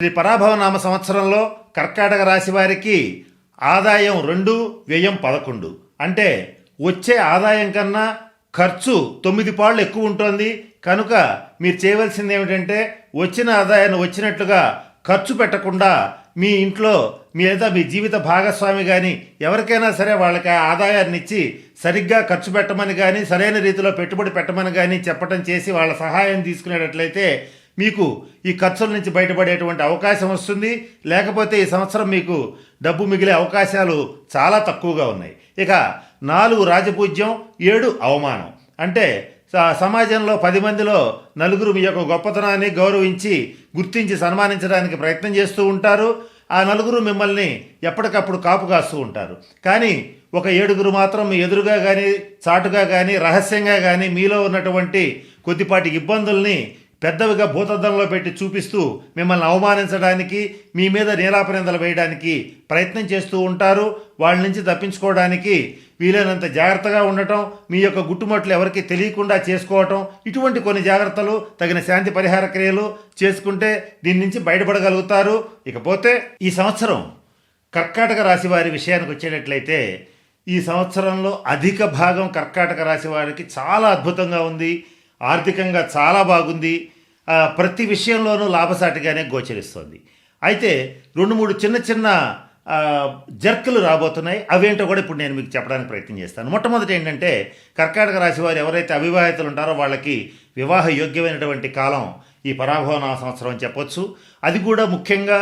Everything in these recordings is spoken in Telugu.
శ్రీ పరాభవనామ సంవత్సరంలో కర్కాటక రాశి వారికి ఆదాయం 2, వ్యయం 11. అంటే వచ్చే ఆదాయం కన్నా ఖర్చు 9 పాళ్ళు ఎక్కువ ఉంటుంది. కనుక మీరు చేయవలసింది ఏమిటంటే వచ్చిన ఆదాయాన్ని వచ్చినట్లుగా ఖర్చు పెట్టకుండా మీ ఇంట్లో లేదా మీ జీవిత భాగస్వామి కానీ ఎవరికైనా సరే వాళ్ళకి ఆ ఆదాయాన్ని ఇచ్చి సరిగ్గా ఖర్చు పెట్టమని కానీ సరైన రీతిలో పెట్టుబడి పెట్టమని కానీ చెప్పడం చేసి వాళ్ళ సహాయం తీసుకునేటట్లయితే మీకు ఈ ఖర్చుల నుంచి బయటపడేటువంటి అవకాశం వస్తుంది. లేకపోతే ఈ సంవత్సరం మీకు డబ్బు మిగిలే అవకాశాలు చాలా తక్కువగా ఉన్నాయి. ఇక 4 రాజపూజ్యం, 7 అవమానం. అంటే సమాజంలో 10 మందిలో నలుగురు మీ యొక్క గొప్పతనాన్ని గౌరవించి గుర్తించి సన్మానించడానికి ప్రయత్నం చేస్తూ ఉంటారు. ఆ నలుగురు మిమ్మల్ని ఎప్పటికప్పుడు కాపు కాస్తూ ఉంటారు. కానీ ఒక 7గురు మాత్రం మీ ఎదురుగా కానీ చాటుగా కానీ రహస్యంగా కానీ మీలో ఉన్నటువంటి కొద్దిపాటి ఇబ్బందుల్ని పెద్దవిగా భూతద్దంలో పెట్టి చూపిస్తూ మిమ్మల్ని అవమానించడానికి మీ మీద నీలాపనిందలు వేయడానికి ప్రయత్నం చేస్తూ ఉంటారు. వాళ్ళ నుంచి తప్పించుకోవడానికి వీలైనంత జాగ్రత్తగా ఉండటం, మీ యొక్క గుట్టుమట్లు ఎవరికి తెలియకుండా చేసుకోవటం, ఇటువంటి కొన్ని జాగ్రత్తలు తగిన శాంతి పరిహార క్రియలు చేసుకుంటే దీని నుంచి బయటపడగలుగుతారు. ఇకపోతే ఈ సంవత్సరం కర్కాటక రాశి వారి విషయానికి వచ్చేటట్లయితే ఈ సంవత్సరంలో అధిక భాగం కర్కాటక రాశి వారికి చాలా అద్భుతంగా ఉంది. ఆర్థికంగా చాలా బాగుంది. ప్రతి విషయంలోనూ లాభసాటిగానే గోచరిస్తుంది. అయితే 2-3 చిన్న జర్కులు రాబోతున్నాయి. అవేంటో కూడా ఇప్పుడు నేను మీకు చెప్పడానికి ప్రయత్నం చేస్తాను. మొట్టమొదటి ఏంటంటే కర్కాటక రాశి వారు ఎవరైతే అవివాహితులు ఉంటారో వాళ్ళకి వివాహ యోగ్యమైనటువంటి కాలం ఈ పరాభవనామ సంవత్సరం అని చెప్పొచ్చు. అది కూడా ముఖ్యంగా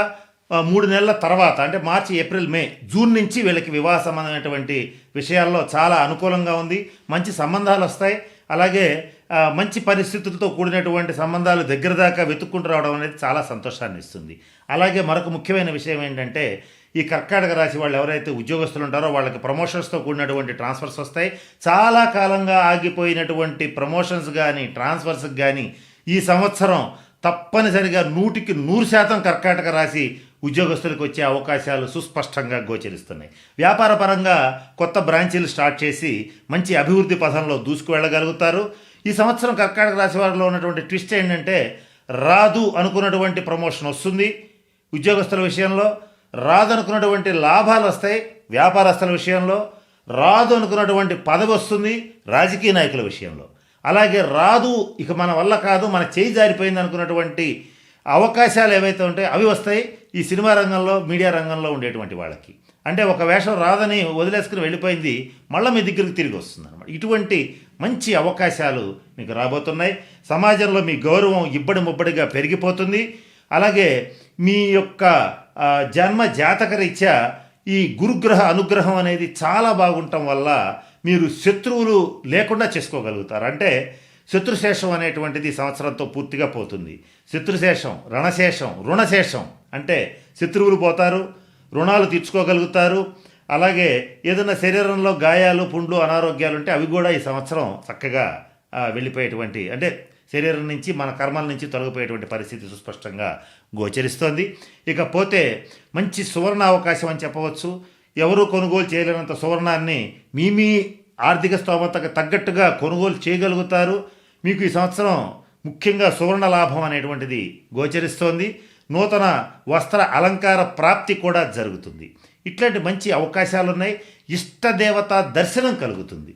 3 నెలల తర్వాత అంటే మార్చి, ఏప్రిల్, మే, జూన్ నుంచి వీళ్ళకి వివాహ సంబంధమైనటువంటి విషయాల్లో చాలా అనుకూలంగా ఉంది. మంచి సంబంధాలు వస్తాయి. అలాగే మంచి పరిస్థితులతో కూడినటువంటి సంబంధాలు దగ్గర దాకా వెతుక్కుంటూ రావడం అనేది చాలా సంతోషాన్ని ఇస్తుంది. అలాగే మరొక ముఖ్యమైన విషయం ఏంటంటే ఈ కర్కాటక రాశి వాళ్ళు ఎవరైతే ఉద్యోగస్తులు ఉంటారో వాళ్ళకి ప్రమోషన్స్తో కూడినటువంటి ట్రాన్స్ఫర్స్ వస్తాయి. చాలా కాలంగా ఆగిపోయినటువంటి ప్రమోషన్స్ కానీ ట్రాన్స్ఫర్స్ కానీ ఈ సంవత్సరం తప్పనిసరిగా 100% కర్కాటక రాశి ఉద్యోగస్తులకు వచ్చే అవకాశాలు సుస్పష్టంగా గోచరిస్తున్నాయి. వ్యాపార పరంగా కొత్త బ్రాంచీలు స్టార్ట్ చేసి మంచి అభివృద్ధి పథంలో దూసుకు వెళ్ళగలుగుతారు. ఈ సంవత్సరం కర్కాటక రాశి వారిలో ఉన్నటువంటి ట్విస్ట్ ఏంటంటే రాదు అనుకున్నటువంటి ప్రమోషన్ వస్తుంది. ఉద్యోగస్తుల విషయంలో రాదు అనుకున్నటువంటి లాభాలు వస్తాయి. వ్యాపారస్తుల విషయంలో రాదు అనుకున్నటువంటి పదవి వస్తుంది. రాజకీయ నాయకుల విషయంలో అలాగే రాదు, ఇక మన వల్ల కాదు, మన చేయి జారిపోయింది అనుకున్నటువంటి అవకాశాలు ఏవైతే ఉంటాయో అవి వస్తాయి. ఈ సినిమా రంగంలో, మీడియా రంగంలో ఉండేటువంటి వాళ్ళకి అంటే ఒక వేషం రాదని వదిలేసుకుని వెళ్ళిపోయింది, మళ్ళీ మీ దగ్గరికి తిరిగి వస్తుంది అనమాట. ఇటువంటి మంచి అవకాశాలు మీకు రాబోతున్నాయి. సమాజంలో మీ గౌరవం ఇబ్బడి ముబ్బడిగా పెరిగిపోతుంది. అలాగే మీ యొక్క జన్మ జాతక రీత్యా ఈ గురుగ్రహ అనుగ్రహం అనేది చాలా బాగుండటం వల్ల మీరు శత్రువులు లేకుండా చేసుకోగలుగుతారు. అంటే శత్రుశేషం అనేటువంటిది సంవత్సరంతో పూర్తిగా పోతుంది. శత్రుశేషం, రణశేషం, రుణశేషం అంటే శత్రువులు పోతారు, రుణాలు తీర్చుకోగలుగుతారు. అలాగే ఏదైనా శరీరంలో గాయాలు, పుండ్లు, అనారోగ్యాలు ఉంటే అవి కూడా ఈ సంవత్సరం చక్కగా వెళ్ళిపోయేటువంటి అంటే శరీరం నుంచి మన కర్మల నుంచి తొలగిపోయేటువంటి పరిస్థితి సుస్పష్టంగా గోచరిస్తోంది. ఇకపోతే మంచి సువర్ణ అవకాశం అని చెప్పవచ్చు. ఎవరూ కొనుగోలు చేయలేనంత సువర్ణాన్ని మీ ఆర్థిక స్తోమతకు తగ్గట్టుగా కొనుగోలు చేయగలుగుతారు. మీకు ఈ సంవత్సరం ముఖ్యంగా సువర్ణ లాభం అనేటువంటిది గోచరిస్తోంది. నూతన వస్త్ర అలంకార ప్రాప్తి కూడా జరుగుతుంది. ఇట్లాంటి మంచి అవకాశాలు ఉన్నాయి. ఇష్టదేవత దర్శనం కలుగుతుంది.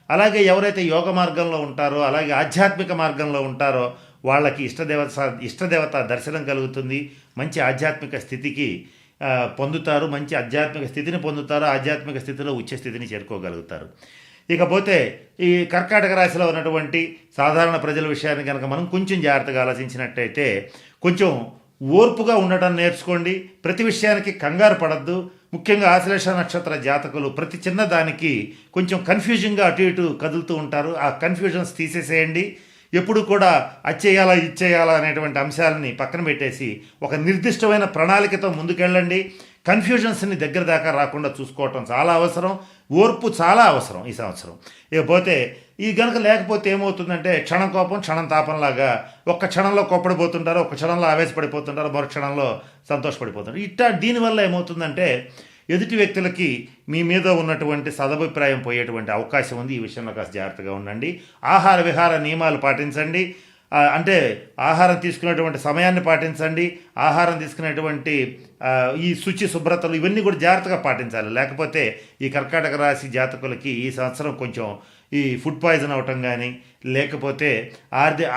అలాగే ఎవరైతే యోగ మార్గంలో ఉంటారో అలాగే ఆధ్యాత్మిక మార్గంలో ఉంటారో వాళ్ళకి ఇష్టదేవత దర్శనం కలుగుతుంది. మంచి ఆధ్యాత్మిక స్థితికి పొందుతారు. మంచి ఆధ్యాత్మిక స్థితిని పొందుతారు. ఆధ్యాత్మిక స్థితిలో ఉచ్చ స్థితిని చేరుకోగలుగుతారు. ఇకపోతే ఈ కర్కాటక రాశిలో ఉన్నటువంటి సాధారణ ప్రజల విషయాన్ని కనుక మనం కొంచెం జాగ్రత్తగా ఆలోచించినట్టయితే కొంచెం ఓర్పుగా ఉండటం నేర్చుకోండి. ప్రతి విషయానికి కంగారు పడద్దు. ముఖ్యంగా ఆశ్లేష నక్షత్ర జాతకులు ప్రతి చిన్నదానికి కొంచెం కన్ఫ్యూజన్గా అటు ఇటు కదులుతూ ఉంటారు. ఆ కన్ఫ్యూజన్స్ తీసేసేయండి. ఎప్పుడు కూడా అచ్చేయాలా ఇచ్చేయాలా అనేటువంటి అంశాలని పక్కన పెట్టేసి ఒక నిర్దిష్టమైన ప్రణాళికతో ముందుకెళ్ళండి. కన్ఫ్యూజన్స్ని దగ్గర దాకా రాకుండా చూసుకోవటం చాలా అవసరం. ఓర్పు చాలా అవసరం ఈ సంవత్సరం. ఇకపోతే ఈ గనుక లేకపోతే ఏమవుతుందంటే క్షణం కోపం క్షణం తాపంలాగా ఒక్క క్షణంలో కోప్పడిపోతుంటారు, ఒక్క క్షణంలో ఆవేశపడిపోతుంటారు, మరో క్షణంలో సంతోషపడిపోతుంటారు. దీనివల్ల ఏమవుతుందంటే ఎదుటి వ్యక్తులకి మీ మీద ఉన్నటువంటి సదభిప్రాయం పోయేటువంటి అవకాశం ఉంది. ఈ విషయంలో కాస్త జాగ్రత్తగా ఉండండి. ఆహార విహార నియమాలు పాటించండి. అంటే ఆహారం తీసుకునేటువంటి సమయాన్ని పాటించండి. ఆహారం తీసుకునేటువంటి ఈ శుచి శుభ్రతలు ఇవన్నీ కూడా జాగ్రత్తగా పాటించాలి. లేకపోతే ఈ కర్కాటక రాశి జాతకులకి ఈ సంవత్సరం కొంచెం ఈ ఫుడ్ పాయిజన్ అవటం కానీ, లేకపోతే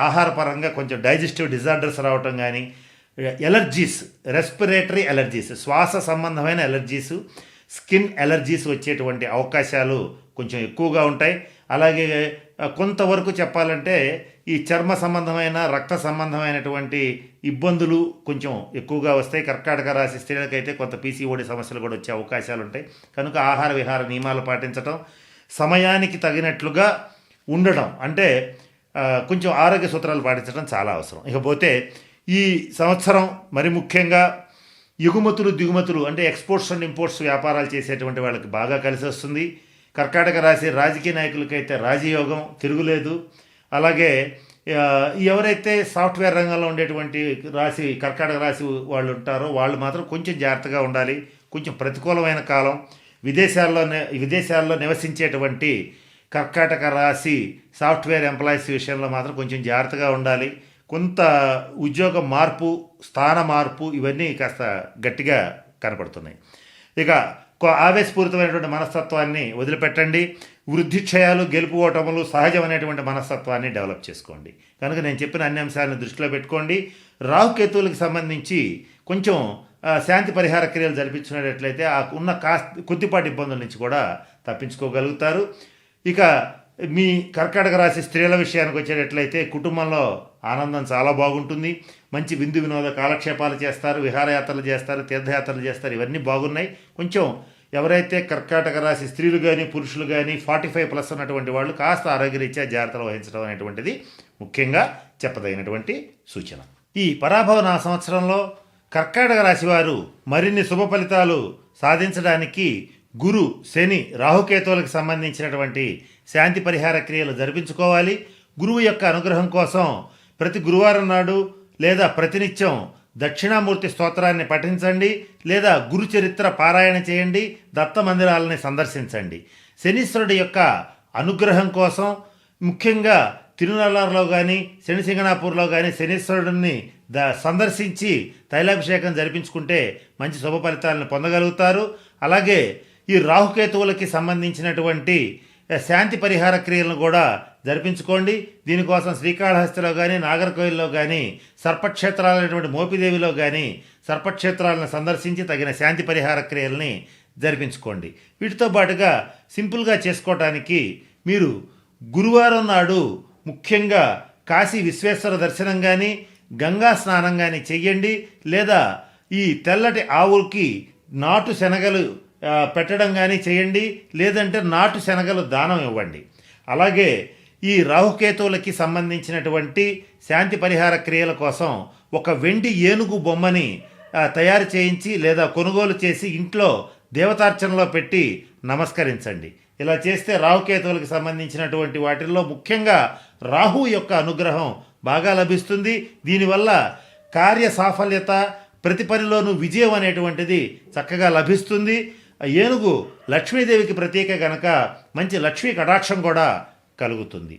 ఆహారపరంగా కొంచెం డైజెస్టివ్ డిజార్డర్స్ రావటం కానీ, ఎలర్జీస్, రెస్పిరేటరీ ఎలర్జీస్, శ్వాస సంబంధమైన ఎలర్జీస్, స్కిన్ ఎలర్జీస్ వచ్చేటువంటి అవకాశాలు కొంచెం ఎక్కువగా ఉంటాయి. అలాగే కొంతవరకు చెప్పాలంటే ఈ చర్మ సంబంధమైన రక్త సంబంధమైనటువంటి ఇబ్బందులు కొంచెం ఎక్కువగా వస్తాయి. కర్కాటక రాశి స్త్రీలకైతే కొంత పీసీఓడి సమస్యలు కూడా వచ్చే అవకాశాలు ఉంటాయి. కనుక ఆహార విహార నియమాలు పాటించడం, సమయానికి తగినట్లుగా ఉండడం, అంటే కొంచెం ఆరోగ్య సూత్రాలు పాటించడం చాలా అవసరం. ఇకపోతే ఈ సంవత్సరం మరి ముఖ్యంగా ఎగుమతులు దిగుమతులు అంటే ఎక్స్పోర్ట్స్ అండ్ ఇంపోర్ట్స్ వ్యాపారాలు చేసేటువంటి వాళ్ళకి బాగా కలిసి వస్తుంది. కర్కాటక రాశి రాజకీయ నాయకులకైతే రాజయోగం తిరుగులేదు. అలాగే ఎవరైతే సాఫ్ట్వేర్ రంగంలో ఉండేటువంటి రాశి కర్కాటక రాశి వాళ్ళు ఉంటారో వాళ్ళు మాత్రం కొంచెం జాగ్రత్తగా ఉండాలి. కొంచెం ప్రతికూలమైన కాలం. విదేశాల్లో నివసించేటువంటి కర్కాటక రాశి సాఫ్ట్వేర్ ఎంప్లాయీస్ విషయంలో మాత్రం కొంచెం జాగ్రత్తగా ఉండాలి. కొంత ఉద్యోగ మార్పు, స్థాన మార్పు ఇవన్నీ కాస్త గట్టిగా కనపడుతున్నాయి. ఇక ఆవేశపూరితమైనటువంటి మనస్తత్వాన్ని వదిలిపెట్టండి. వృద్ధిక్షయాలు, గెలుపు ఓటములు సహజమైనటువంటి మనస్తత్వాన్ని డెవలప్ చేసుకోండి. కనుక నేను చెప్పిన అన్ని అంశాలను దృష్టిలో పెట్టుకోండి. రాహుకేతువులకు సంబంధించి కొంచెం శాంతి పరిహార క్రియలు జరిపించినట్లయితే ఆ ఉన్న కొద్దిపాటి ఇబ్బందుల నుంచి కూడా తప్పించుకోగలుగుతారు. ఇక మీ కర్కాటక రాశి స్త్రీల విషయానికి వచ్చేటట్లయితే కుటుంబంలో ఆనందం చాలా బాగుంటుంది. మంచి విందు వినోద కాలక్షేపాలు చేస్తారు, విహారయాత్రలు చేస్తారు, తీర్థయాత్రలు చేస్తారు. ఇవన్నీ బాగున్నాయి. కొంచెం ఎవరైతే కర్కాటక రాశి స్త్రీలు కానీ పురుషులు కానీ 45+ ఉన్నటువంటి వాళ్ళు కాస్త ఆరోగ్యరీత్యా జాగ్రత్తలు వహించడం అనేటువంటిది ముఖ్యంగా చెప్పదగినటువంటి సూచన. ఈ పరాభవన సంవత్సరంలో కర్కాటక రాశి వారు మరిన్ని శుభ ఫలితాలు సాధించడానికి గురు, శని, రాహుకేతువులకు సంబంధించినటువంటి శాంతి పరిహార క్రియలు జరిపించుకోవాలి. గురువు యొక్క అనుగ్రహం కోసం ప్రతి గురువారం నాడు లేదా ప్రతినిత్యం దక్షిణామూర్తి స్తోత్రాన్ని పఠించండి, లేదా గురు చరిత్ర పారాయణ చేయండి, దత్త మందిరాలని సందర్శించండి. శనీశ్వరుడి యొక్క అనుగ్రహం కోసం ముఖ్యంగా తిరునల్లారులో కానీ శనిసింగనాపూర్లో కానీ శనీశ్వరుడిని సందర్శించి తైలాభిషేకం జరిపించుకుంటే మంచి శుభ ఫలితాలను పొందగలుగుతారు. అలాగే ఈ రాహుకేతువులకి సంబంధించినటువంటి శాంతి పరిహార క్రియలను కూడా జరిపించుకోండి. దీనికోసం శ్రీకాళహస్తిలో కానీ నాగర్కోయిల్లో కానీ సర్పక్షేత్రాలైనటువంటి మోపిదేవిలో కానీ సర్పక్షేత్రాలను సందర్శించి తగిన శాంతి పరిహార క్రియల్ని జరిపించుకోండి. వీటితో పాటుగా సింపుల్గా చేసుకోవటానికి మీరు గురువారం నాడు ముఖ్యంగా కాశీ విశ్వేశ్వర దర్శనం కానీ గంగా స్నానం కానీ చెయ్యండి, లేదా ఈ తెల్లటి ఆవుకి నాటు శనగలు పెట్టడం కానీ చేయండి, లేదంటే నాటు శనగలు దానం ఇవ్వండి. అలాగే ఈ రాహుకేతువులకి సంబంధించినటువంటి శాంతి పరిహార క్రియల కోసం ఒక వెండి ఏనుగు బొమ్మని తయారు చేయించి లేదా కొనుగోలు చేసి ఇంట్లో దేవతార్చనలో పెట్టి నమస్కరించండి. ఇలా చేస్తే రాహుకేతువులకు సంబంధించినటువంటి వాటిల్లో ముఖ్యంగా రాహు యొక్క అనుగ్రహం బాగా లభిస్తుంది. దీనివల్ల కార్య సాఫల్యత, ప్రతి పనిలోనూ విజయం అనేటువంటిది చక్కగా లభిస్తుంది. ఏనుగు లక్ష్మీదేవికి ప్రత్యేక గనక మంచి లక్ష్మీ కటాక్షం కూడా కలుగుతుంది.